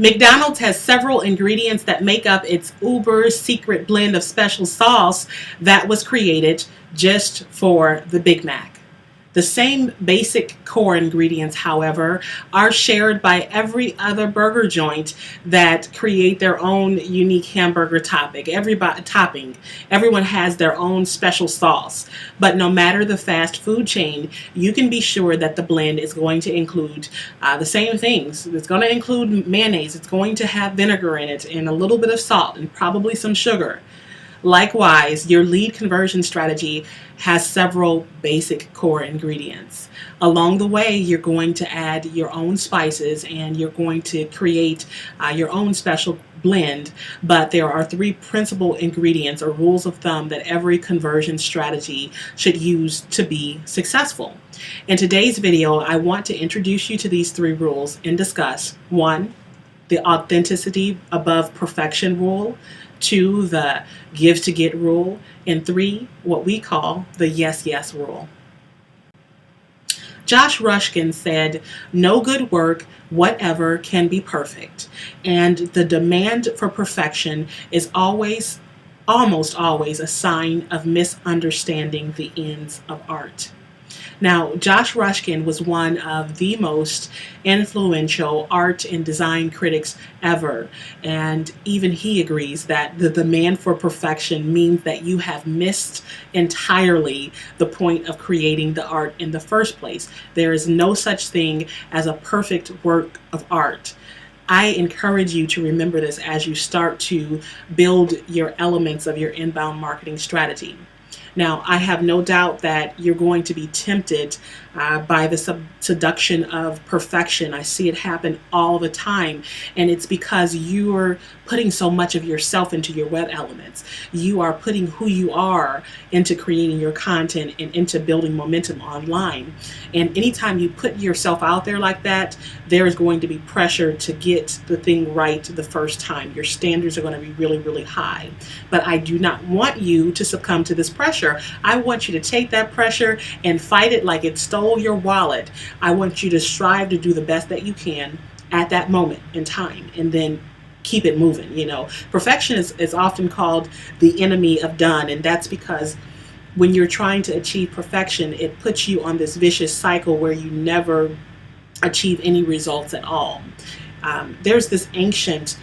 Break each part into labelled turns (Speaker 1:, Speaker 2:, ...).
Speaker 1: McDonald's has several ingredients that make up its uber secret blend of special sauce that was created just for the Big Mac. The same basic core ingredients, however, are shared by every other burger joint that create their own unique hamburger topping. Everyone has their own special sauce. But no matter the fast food chain, you can be sure that the blend is going to include the same things. It's going to include mayonnaise. It's going to have vinegar in it and a little bit of salt and probably some sugar. Likewise, your lead conversion strategy has several basic core ingredients. Along the way, you're going to add your own spices and you're going to create your own special blend, but there are three principal ingredients or rules of thumb that every conversion strategy should use to be successful. In today's video, I want to introduce you to these three rules and discuss: 1, the authenticity above perfection rule; 2, the give to get rule; and 3, what we call the yes, yes rule. Josh Rushkin said, "No good work, whatever, can be perfect. And the demand for perfection is almost always a sign of misunderstanding the ends of art." Now, Josh Rushkin was one of the most influential art and design critics ever, and even he agrees that the demand for perfection means that you have missed entirely the point of creating the art in the first place. There is no such thing as a perfect work of art. I encourage you to remember this as you start to build your elements of your inbound marketing strategy. Now, I have no doubt that you're going to be tempted by the seduction of perfection. I see it happen all the time, and it's because you're putting so much of yourself into your web elements. You are putting who you are into creating your content and into building momentum online. And anytime you put yourself out there like that, there is going to be pressure to get the thing right the first time. Your standards are going to be really, really high. But I do not want you to succumb to this pressure. I want you to take that pressure and fight it like it stole your wallet. I want you to strive to do the best that you can at that moment in time, and then keep it moving. Perfection is often called the enemy of done, and that's because when you're trying to achieve perfection, it puts you on this vicious cycle where you never achieve any results at all. There's this ancient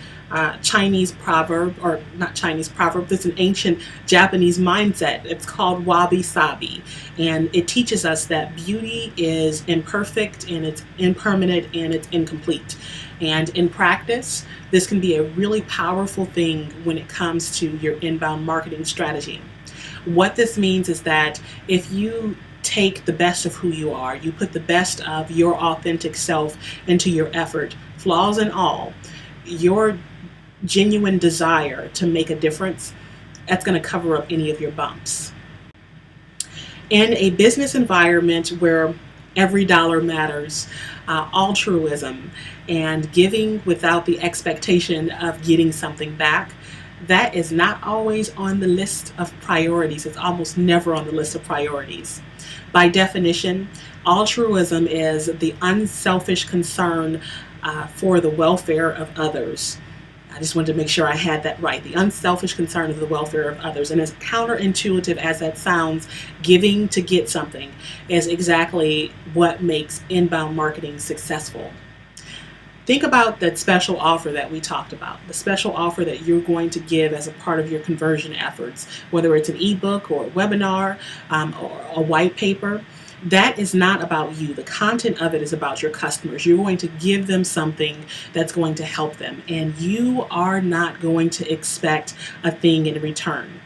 Speaker 1: Chinese proverb, or not Chinese proverb, it's an ancient Japanese mindset. It's called wabi sabi, and it teaches us that beauty is imperfect and it's impermanent and it's incomplete. And in practice, this can be a really powerful thing when it comes to your inbound marketing strategy. What this means is that if you take the best of who you are, you put the best of your authentic self into your effort, flaws and all, your genuine desire to make a difference, that's going to cover up any of your bumps. In a business environment where every dollar matters, altruism and giving without the expectation of getting something back, that is not always on the list of priorities. It's almost never on the list of priorities. By definition, altruism is the unselfish concern for the welfare of others. I just wanted to make sure I had that right. The unselfish concern of the welfare of others. And as counterintuitive as that sounds, giving to get something is exactly what makes inbound marketing successful. Think about that special offer that we talked about, the special offer that you're going to give as a part of your conversion efforts, whether it's an ebook or a webinar or a white paper. That is not about you. The content of it is about your customers. You're going to give them something that's going to help them, and you are not going to expect a thing in return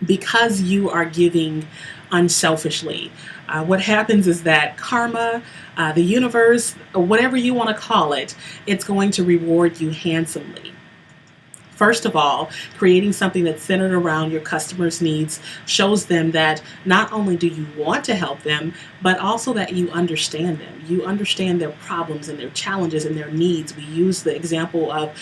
Speaker 1: because you are giving unselfishly. What happens is that karma, the universe, whatever you want to call it, it's going to reward you handsomely. First of all, creating something that's centered around your customers' needs shows them that not only do you want to help them, but also that you understand them. You understand their problems and their challenges and their needs. We used the example of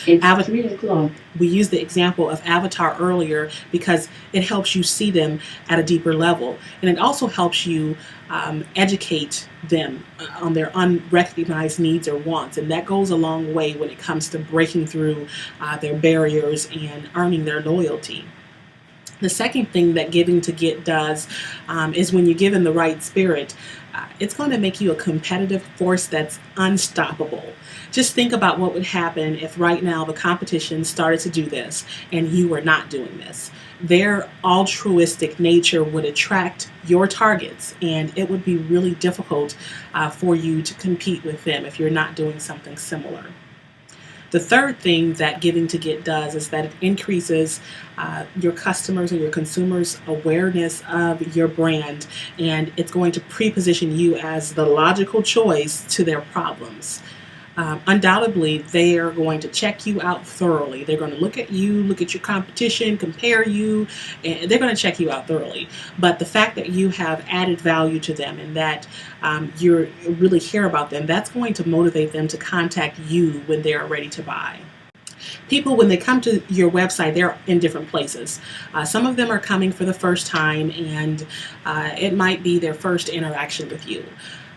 Speaker 1: Avatar earlier because it helps you see them at a deeper level. And it also helps you educate them on their unrecognized needs or wants. And that goes a long way when it comes to breaking through their barriers and earning their loyalty. The second thing that Giving to Get does is when you give in the right spirit, it's going to make you a competitive force that's unstoppable. Just think about what would happen if right now the competition started to do this and you were not doing this. Their altruistic nature would attract your targets, and it would be really difficult for you to compete with them if you're not doing something similar. The third thing that Giving to Get does is that it increases your customers or your consumers' awareness of your brand, and it's going to pre-position you as the logical choice to their problems. Undoubtedly, they are going to check you out thoroughly. They're going to look at you, look at your competition, compare you, and they're going to check you out thoroughly. But the fact that you have added value to them and that you really care about them, that's going to motivate them to contact you when they're ready to buy. People, when they come to your website, they're in different places. Some of them are coming for the first time, and it might be their first interaction with you.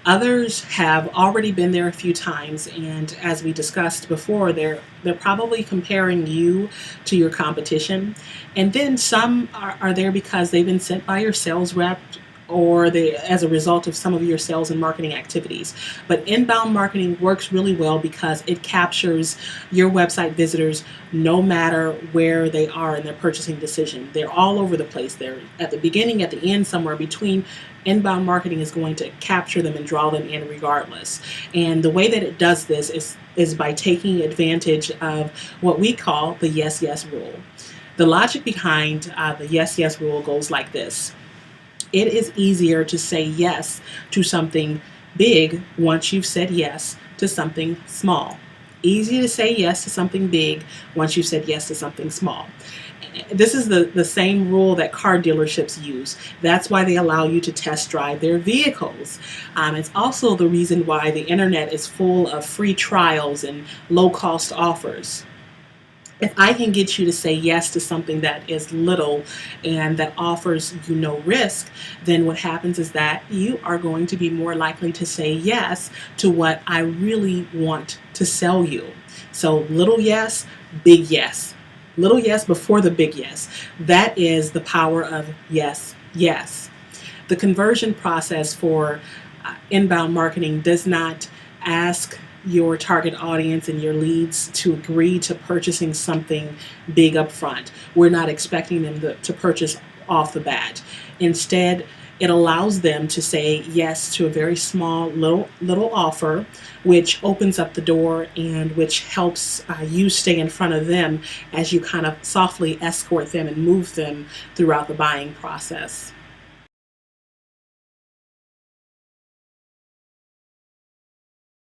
Speaker 1: Others have already been there a few times, and as we discussed before, they're probably comparing you to your competition. And then some are there because they've been sent by your sales rep, or as a result of some of your sales and marketing activities. But inbound marketing works really well because it captures your website visitors no matter where they are in their purchasing decision. They're all over the place. They're at the beginning, at the end, somewhere between. Inbound marketing is going to capture them and draw them in regardless. And the way that it does this is by taking advantage of what we call the yes, yes rule. The logic behind the yes, yes rule goes like this. It is easier to say yes to something big once you've said yes to something small. Easy to say yes to something big once you've said yes to something small. This is the same rule that car dealerships use. That's why they allow you to test drive their vehicles. It's also the reason why the internet is full of free trials and low-cost offers. If I can get you to say yes to something that is little and that offers you no risk, then what happens is that you are going to be more likely to say yes to what I really want to sell you. So little yes, big yes. Little yes before the big yes. That is the power of yes, yes. The conversion process for inbound marketing does not ask your target audience and your leads to agree to purchasing something big up front. We're not expecting them to purchase off the bat. Instead, it allows them to say yes to a very small little offer, which opens up the door and which helps you stay in front of them as you kind of softly escort them and move them throughout the buying process.